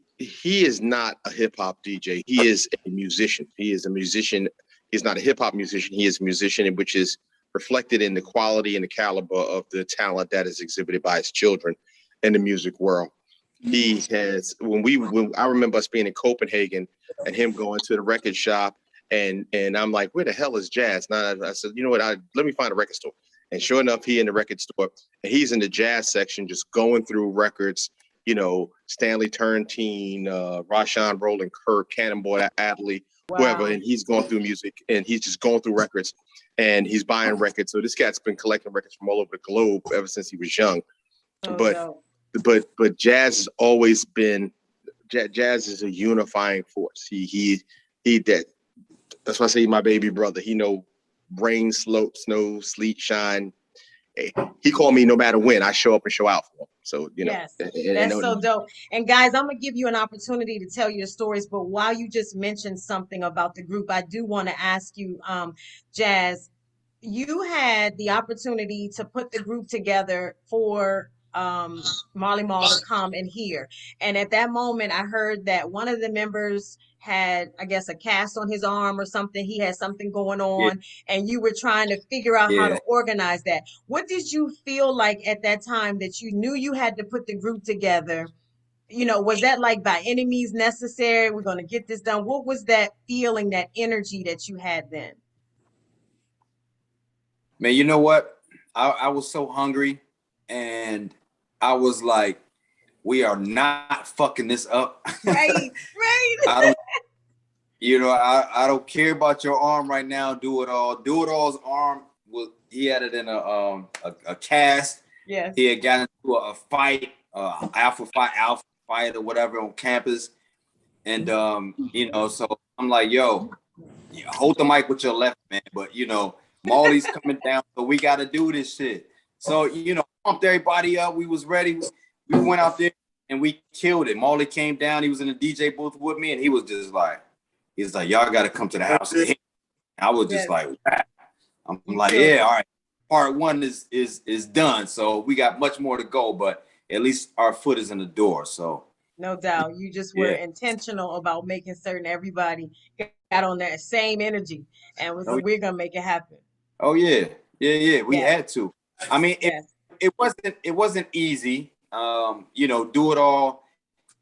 is not a hip hop DJ. He is a musician. He is a musician. He's not a hip hop musician. He is a musician, which is reflected in the quality and the caliber of the talent that is exhibited by his children in the music world. He has, when I remember us being in Copenhagen and him going to the record shop, and I'm like, where the hell is Jazz? And I said, you know what, let me find a record store. And sure enough, he in the record store, and he's in the jazz section, just going through records, you know, Stanley Turrentine, Rashawn Roland Kirk, Cannonball Adderley, whoever, and he's going through music, and he's just going through records, and he's buying records. So this cat's been collecting records from all over the globe ever since he was young. But Jazz has always been, Jazz is a unifying force. That's why I say he's my baby brother. He know rain, snow, sleet, shine. He called me no matter when. I show up and show out for him. So, you know. Yes, that's so dope. And guys, I'm going to give you an opportunity to tell your stories. But while you just mentioned something about the group, I do want to ask you, Jazz, you had the opportunity to put the group together for Marley Marl to come and hear. And at that moment, I heard that one of the members had, I guess, a cast on his arm or something. He had something going on, and you were trying to figure out how to organize that. What did you feel like at that time that you knew you had to put the group together? You know, was that like by any means necessary? We're going to get this done. What was that feeling, that energy that you had then? Man, you know what? I was so hungry, and I was like, we are not fucking this up. Right. You know, I don't care about your arm right now. Do it all. Do it all's arm was he had it in a cast. Yes. He had gotten into a fight, alpha fight or whatever on campus. And you know, so I'm like, yo, hold the mic with your left, man. But you know, Marley's coming down, so we gotta do this shit. So, you know, pumped everybody up. We was ready. We went out there and we killed it. Marley came down, he was in the DJ booth with me, and he was just like, he's like, y'all gotta come to the house. I was just like, wow. I'm like, yeah, all right. Part one is done. So we got much more to go, but at least our foot is in the door. So no doubt. You just were intentional about making certain everybody got on that same energy and was like, we're gonna make it happen. Oh yeah. We had to. I mean, it wasn't easy. You know, do it all.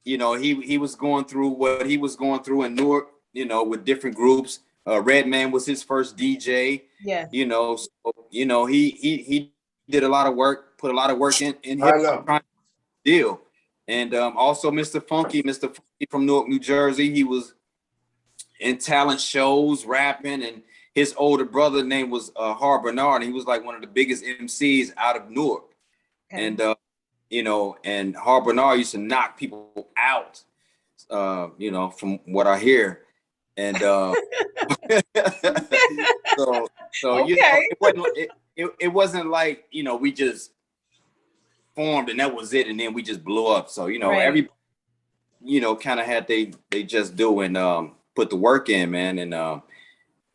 You know, he was going through what he was going through in Newark, you know, with different groups. Redman was his first DJ. Yeah. You know, so, you know, he did a lot of work, put a lot of work in hip hop trying to deal. And also Mr. Funky from Newark, New Jersey. He was in talent shows, rapping, and his older brother name was Har Bernard. He was like one of the biggest MCs out of Newark. Okay. And you know, and Har Bernard used to knock people out, you know, from what I hear. And so okay. You know, it wasn't like, you know, we just formed and that was it, and then we just blew up. So, you know, everybody, you know, kind of had they just do and put the work in, man, and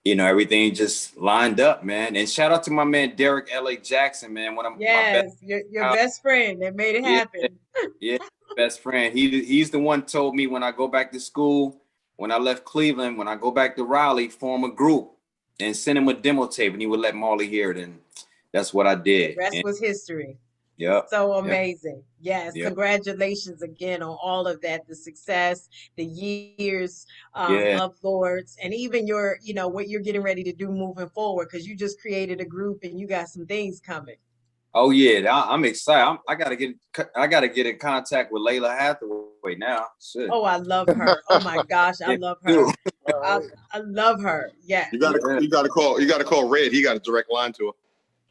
you know, everything just lined up, man. And shout out to my man Derek L.A. Jackson, man. One of my your best friend that made it happen. Yeah, best friend. He's the one told me when I go back to school, when I left Cleveland, when I go back to Raleigh, form a group and send him a demo tape, and he would let Marley hear it, and that's what I did. The rest was history. Yeah. So amazing. Yes. Congratulations again on all of that, the success, the years of Lords, and even your, you know, what you're getting ready to do moving forward, because you just created a group and you got some things coming. Oh yeah, I'm excited. I gotta get in contact with Layla Hathaway now. Shit. Oh, I love her. Oh my gosh, I love her. I love her. Yeah. You gotta call Red. He got a direct line to her.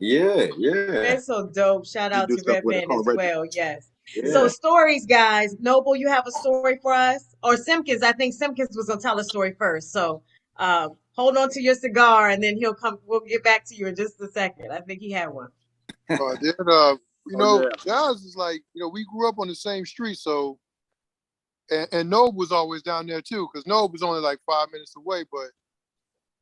Yeah. That's so dope. Shout out to Redman as well. Yes. Yeah. So stories, guys. Noble, you have a story for us? Or Simpkins? I think Simpkins was gonna tell a story first. So hold on to your cigar, and then he'll come. We'll get back to you in just a second. I think he had one. You know, Jazz is like, you know, we grew up on the same street, so and Nob was always down there too, because Nob was only like 5 minutes away. But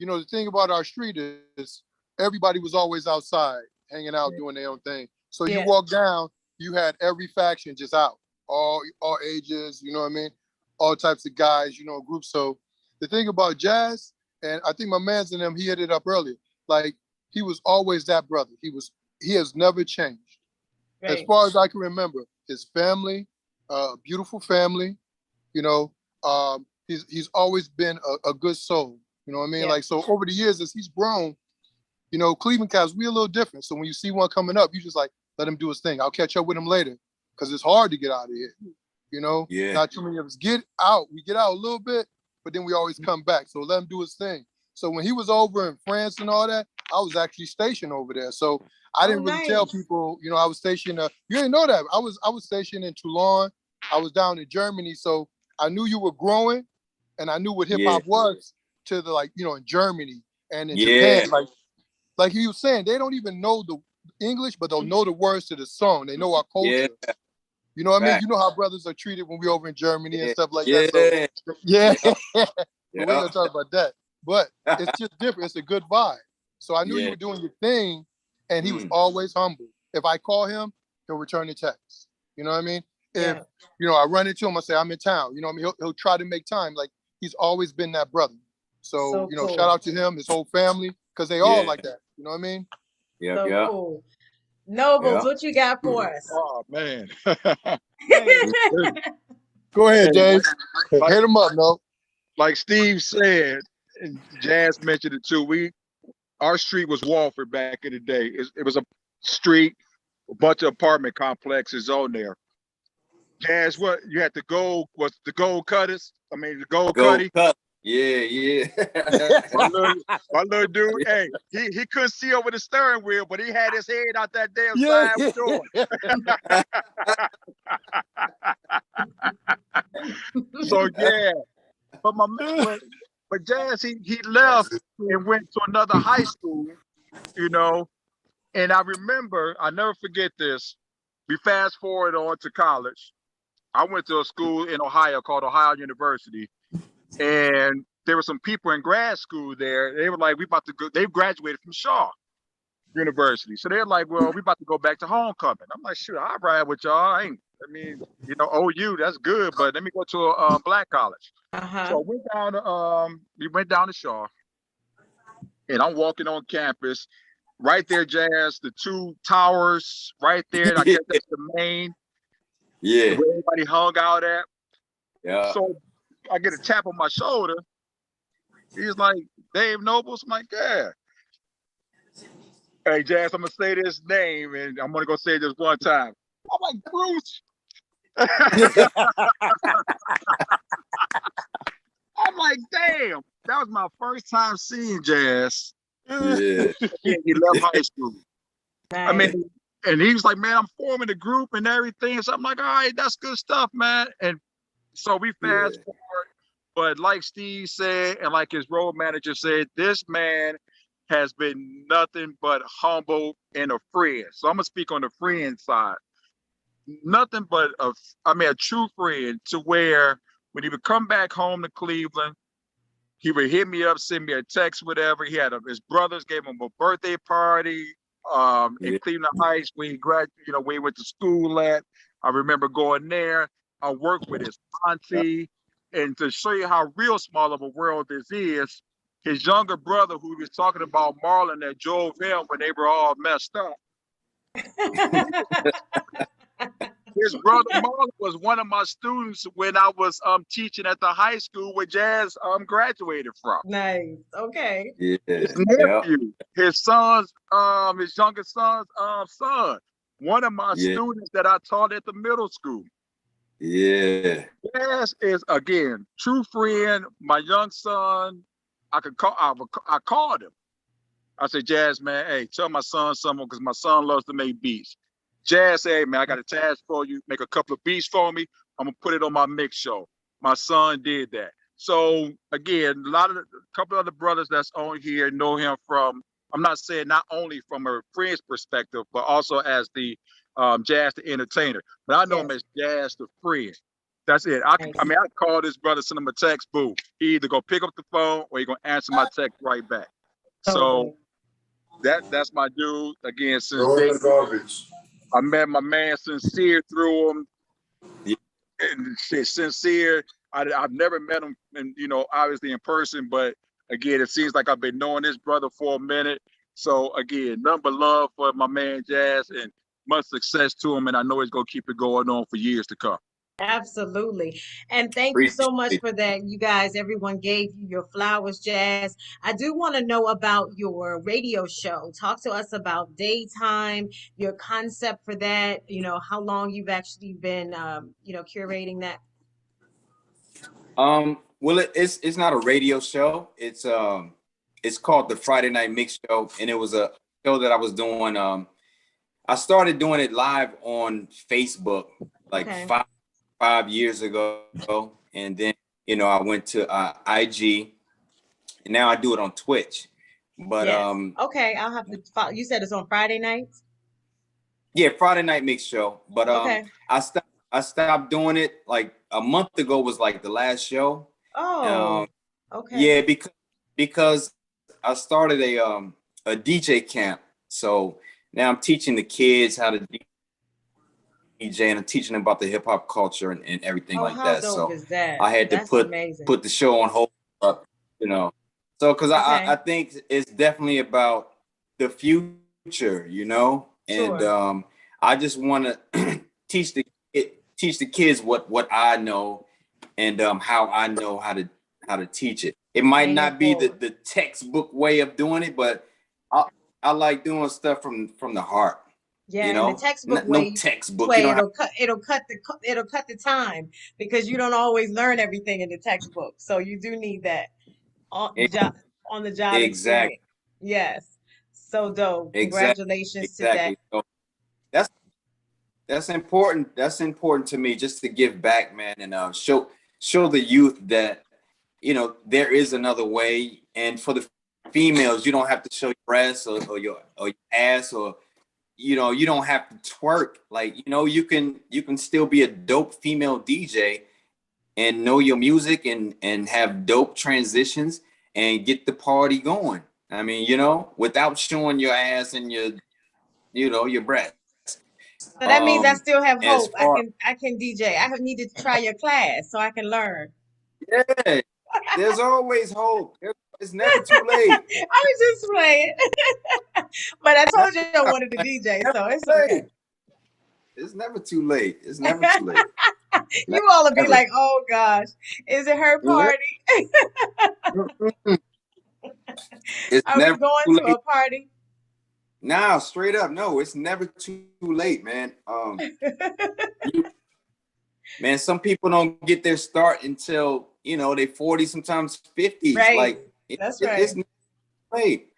you know, the thing about our street is everybody was always outside, hanging out, doing their own thing. So you walk down, you had every faction just out, all ages, you know what I mean? All types of guys, you know, groups. So the thing about Jazz, and I think my man's in them, he hit it up earlier, like he was always that brother. He has never changed. Right. As far as I can remember, his family, beautiful family, you know, he's always been a good soul, you know what I mean? Like, so over the years, as he's grown, you know, Cleveland Cavs, we're a little different. So when you see one coming up, you just like, let him do his thing. I'll catch up with him later, because it's hard to get out of here, you know? Not too many of us get out. We get out a little bit, but then we always come back. So let him do his thing. So when he was over in France and all that, I was actually stationed over there. So I didn't really tell people, you know, I was stationed. You didn't know that. I was stationed in Toulon. I was down in Germany. So I knew you were growing, and I knew what hip hop was to the, like, you know, in Germany and in Japan. Like he was saying, they don't even know the English, but they'll know the words to the song. They know our culture. You know what I mean? You know how brothers are treated when we over in Germany and stuff like that. So, we ain't gonna talk about that. But it's just different. It's a good vibe. So I knew you were doing your thing, and he was always humble. If I call him, he'll return the text. You know what I mean? If you know, I run into him, I say I'm in town. You know what I mean? He'll try to make time. Like, he's always been that brother. So you know, shout out to him, his whole family, because they all like that. You know what I mean? Cool. Nobles, what you got for us? Oh man. Go ahead, Dave. Hit him up, no. Like Steve said, and Jazz mentioned it too. Our street was Walford back in the day. It was a street, a bunch of apartment complexes on there. Jazz, what you had the gold cutters? I mean, the gold cutty. Yeah. my little dude, hey, he couldn't see over the steering wheel, but he had his head out that damn side door. So yeah, but Jazz, he left and went to another high school, you know. And I remember, I never forget this. We fast forward on to college. I went to a school in Ohio called Ohio University, and there were some people in grad school there. They were like, we about to go. They graduated from Shaw University, so they're like, well, we about to go back to homecoming. I'm like, shoot, I'll ride with y'all. I mean, you know, OU, that's good, but let me go to a black college. So I went down to we went down to Shaw, and I'm walking on campus. Right there, Jazz, the two towers right there. I guess that's the main. Yeah. Where everybody hung out at. Yeah. So I get a tap on my shoulder. He's like, Dave Nobles? I'm like, yeah. Hey, Jazz, I'm going to say this name, and I'm going to go say this one time. I'm like, Bruce. I'm like, damn. That was my first time seeing Jazz. Yeah. He left high school. Nice. I mean, and he was like, man, I'm forming a group and everything. So I'm like, all right, that's good stuff, man. And so we fast forward. But like Steve said, and like his road manager said, this man has been nothing but humble and a friend. So I'm going to speak on the friend side. Nothing but a true friend, to where when he would come back home to Cleveland, he would hit me up, send me a text, whatever. He had his brothers gave him a birthday party in Cleveland Heights when he graduated, you know, where he went to school at. I remember going there. I worked with his auntie. And to show you how real small of a world this is, his younger brother, who was talking about Marlon, that drove him when they were all messed up. His brother Marlon was one of my students when I was teaching at the high school where Jazz graduated from. Nice. Okay. Yeah. His nephew, his son's, his youngest son's son, one of my students that I taught at the middle school. Yeah. Jazz is, again, true friend. My young son, I called him. I said, Jazz, man, hey, tell my son something, because my son loves to make beats. Jazz said, hey, man, I got a task for you. Make a couple of beats for me. I'm going to put it on my mix show. My son did that. So, again, a couple of the brothers that's on here know him from, I'm not saying not only from a friend's perspective, but also as the Jazz the entertainer. But I know him as Jazz the friend. That's it. I call this brother, send him a text, boo. He either go pick up the phone or he gonna answer my text right back. So that's my dude. Again, since garbage. I met my man Sincere through him. Yeah. And Sincere, I've never met him, and obviously in person, but again, it seems like I've been knowing this brother for a minute. So again, nothing but love for my man Jazz, and much success to him, and I know he's gonna keep it going on for years to come. Absolutely. And thank you so much for that. You guys, everyone gave you your flowers, Jazz. I do want to know about your radio show. Talk to us about Daytime, your concept for that, how long you've actually been, curating that. Well, it's not a radio show. It's called the Friday Night Mix Show, and it was a show that I was doing. I started doing it live on Facebook like 5 years ago, and then I went to IG, and now I do it on Twitch. But okay, I'll have to follow. You said it's on Friday nights? Yeah, Friday Night Mix Show. But I stopped doing it like a month ago was like the last show. Oh, okay. Yeah, because I started a DJ camp. So now I'm teaching the kids how to DJ, and I'm teaching them about the hip hop culture and everything like how that. Dope So is that? I had That's to amazing. put the show on hold, So because I think it's definitely about the future, and I just want to teach the kids what I know, and how I know how to teach it. It might not be the textbook way of doing it, but I like doing stuff from the heart. Yeah, You in the know, textbook no way, textbook. You don't have. it'll cut the time because you don't always learn everything in the textbook. So you do need that on the job Exactly. experience. Yes. So dope. Exactly. Congratulations to that. Exactly. So that's that's important. That's important to me, just to give back, man, and show the youth that, you know, there is another way. And for the females, you don't have to show your breasts or your ass, or, you know, you don't have to twerk. Like, you know, you can still be a dope female DJ and know your music and have dope transitions and get the party going. I mean, you know, without showing your ass and your breasts. So that means I still have As hope. far I can DJ. I have needed to try your class so I can learn. Yeah, there's always hope. It's never too late. I was just playing. But I Nah, told you I wanted to DJ, never so it's too okay. late. It's never too late. It's never too late. You all will be Never. like, oh gosh, is it her Yeah. party? It's Are we never going too to late. a party? Now, straight up, no, it's never too late, man. You, man, some people don't get their start until, you know, they 40, sometimes 50s. Right. Like That's it's right. never too late.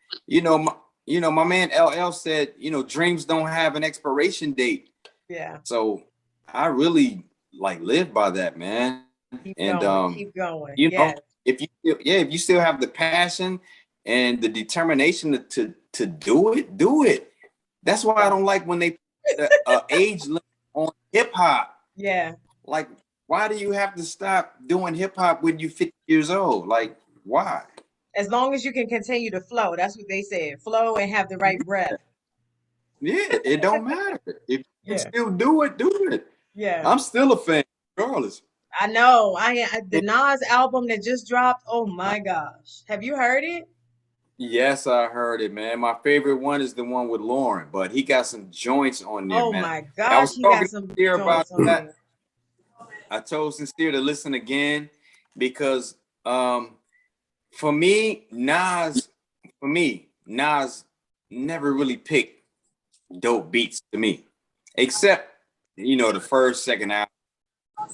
My man LL said, you know, dreams don't have an expiration date. Yeah. So I really like live by that, man. Keep And going. Keep going. you know, Yes. if you still have the passion and the determination to do it, do it. That's why I don't like when they put age limit on hip hop. Yeah. Like, why do you have to stop doing hip hop when you're 50 years old? Like, why? As long as you can continue to flow. That's what they said. Flow and have the right breath. Yeah, it don't matter. If you can Yeah. still do it, do it. Yeah. I'm still a fan, regardless. I know. The Nas album that just dropped. Oh my gosh. Have you heard it? Yes, I heard it, man. My favorite one is the one with Lauren, but he got some joints on there, Oh man. my I gosh, was he got talking to some Sincere about joints on that. there. I told Sincere to listen again because for me, Nas never really picked dope beats to me, except, you know, the first, second album.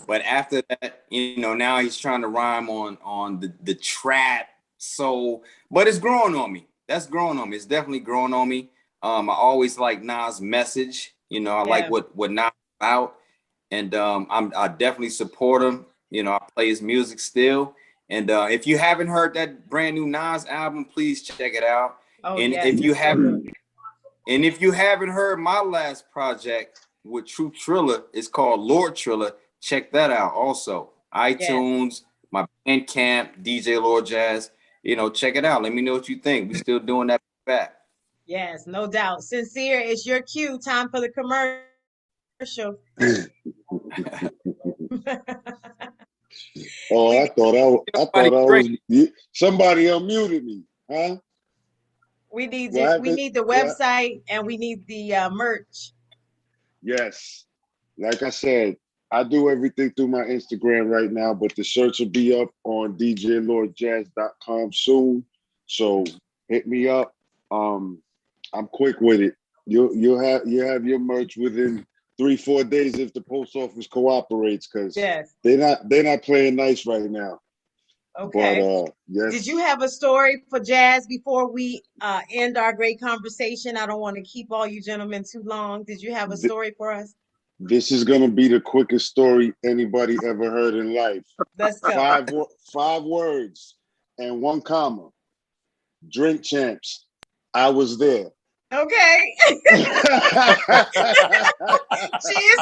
But after that, you know, now he's trying to rhyme on the trap soul, but it's growing on me. That's growing on me. It's definitely growing on me. I always like Nas' message. You know, I like Yeah. what Nas about, and I definitely support him. You know, I play his music still. And if you haven't heard that brand new Nas album, please check it out. Oh And yes, if you it's so haven't, good. and if you haven't heard my last project with True Triller, it's called Lord Triller. Check that out also. Yes. iTunes, my Bandcamp, DJ Lord Jazz. You know, check it out. Let me know what you think. We still doing that back. Yes, no doubt. Sincere, it's your cue. Time for the commercial. Oh, I thought I was somebody unmuted me, huh? We need the website and we need the merch. Yes. Like I said, I do everything through my Instagram right now, but the shirts will be up on djlordjazz.com soon. So hit me up. I'm quick with it. You'll have your merch within 3-4 days if the post office cooperates, because yes, they're not playing nice right now. Okay. But yes. Did you have a story for Jazz before we end our great conversation? I don't want to keep all you gentlemen too long. Did you have a story for us? This is gonna be the quickest story anybody ever heard in life. Let's go. 5 words and 1 comma. Drink champs. I was there. Okay. Cheers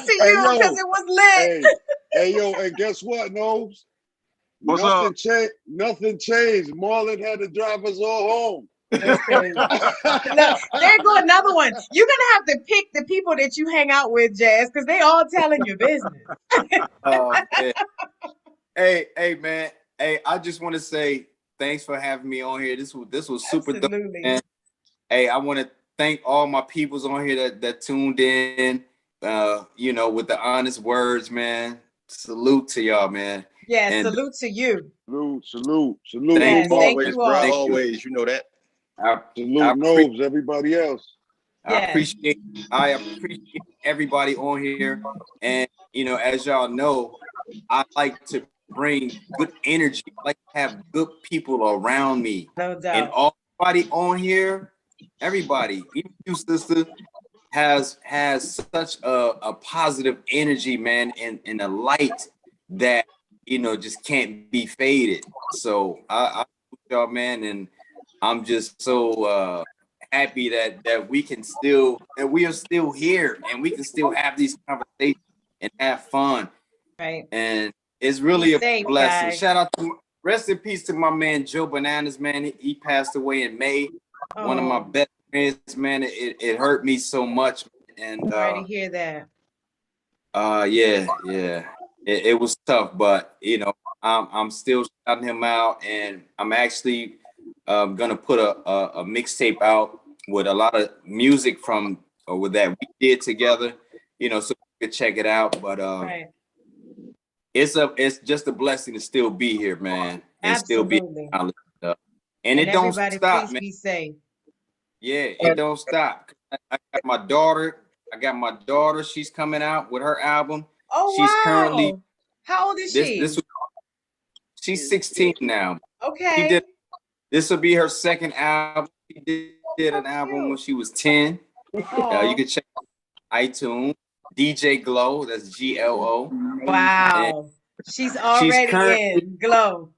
to you, because it was lit. Hey, yo, and guess what, Nobes? What's up? Nothing changed. Marlon had to drive us all home. That's crazy. Look, there go another one. You're gonna have to pick the people that you hang out with, Jazz, because they all telling your business. Man. Hey, man. Hey, I just want to say thanks for having me on here. This was super dope, man. Hey, I want to thank all my peoples on here that tuned in. You know, with the honest words, man. Salute to y'all, man. Yeah, and salute to you. Salute. Yes, thank you all. Always, you know that. Salute Nobes, everybody else. I appreciate everybody on here. And you know, as y'all know, I like to bring good energy. I like to have good people around me. No doubt. And everybody on here, everybody, even you, sister, has such a positive energy, man, and a light that, you know, just can't be faded. So I y'all, man, and I'm just so happy that we are still here and we can still have these conversations and have fun. Right. And it's really a safe, blessing. guys. Shout out to, rest in peace to my man Joe Bananas, man. He passed away in May. One of my best friends, man. It hurt me so much. And sorry to hear that. yeah. It was tough, but you know, I'm still shouting him out, and I'm actually gonna put a mixtape out with a lot of music from with that we did together, you know, so you could check it out. But right. It's just a blessing to still be here, man, and Absolutely. still be and it don't stop, man. Be safe. Yeah, it don't stop. I got my daughter. She's coming out with her album. Oh, she's wow. currently, how old is she? She's 16 now. Okay. This will be her second album. She did an album when she was 10. You can check out iTunes. DJ Glow. That's GLO. Wow. She's already in Glow.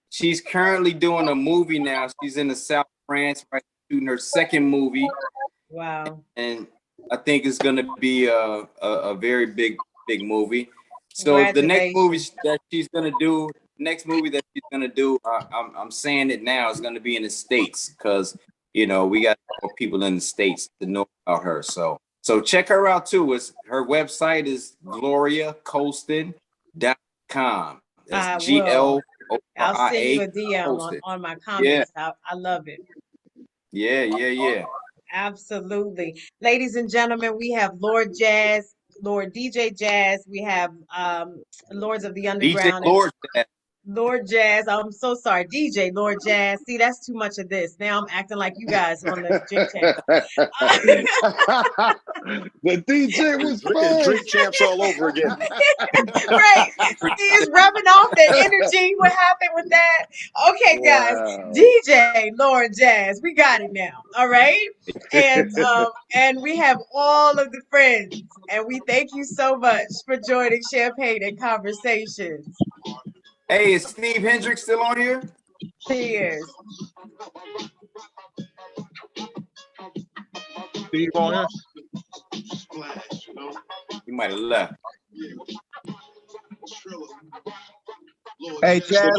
She's currently doing a movie now. She's in the South France, right, shooting her second movie. Wow. And I think it's going to be a very big movie. So the next movie that she's going to do, I'm saying it now, is going to be in the States, because, you know, we got more people in the States to know about her. So check her out too. Her website is gloriacolston.com. That's GLORIA. I'll send you a DM on my comments. Yeah. I love it. Yeah. Absolutely. Ladies and gentlemen, we have Lord DJ Jazz. We have Lords of the Underground. DJ Lord Jazz. I'm so sorry. DJ Lord Jazz. See, that's too much of this. Now I'm acting like you guys on the Drink Champs. The DJ was first. Drink Champs all over again. Right. He's rubbing off that energy. What happened with that? Okay, guys. DJ Lord Jazz. We got it now. All right. And we have all of the friends. And we thank you so much for joining Champagne and Conversations. Hey, is Steve Hendricks still on here? Cheers. Steve on here? He might have left. Hey, Jazz,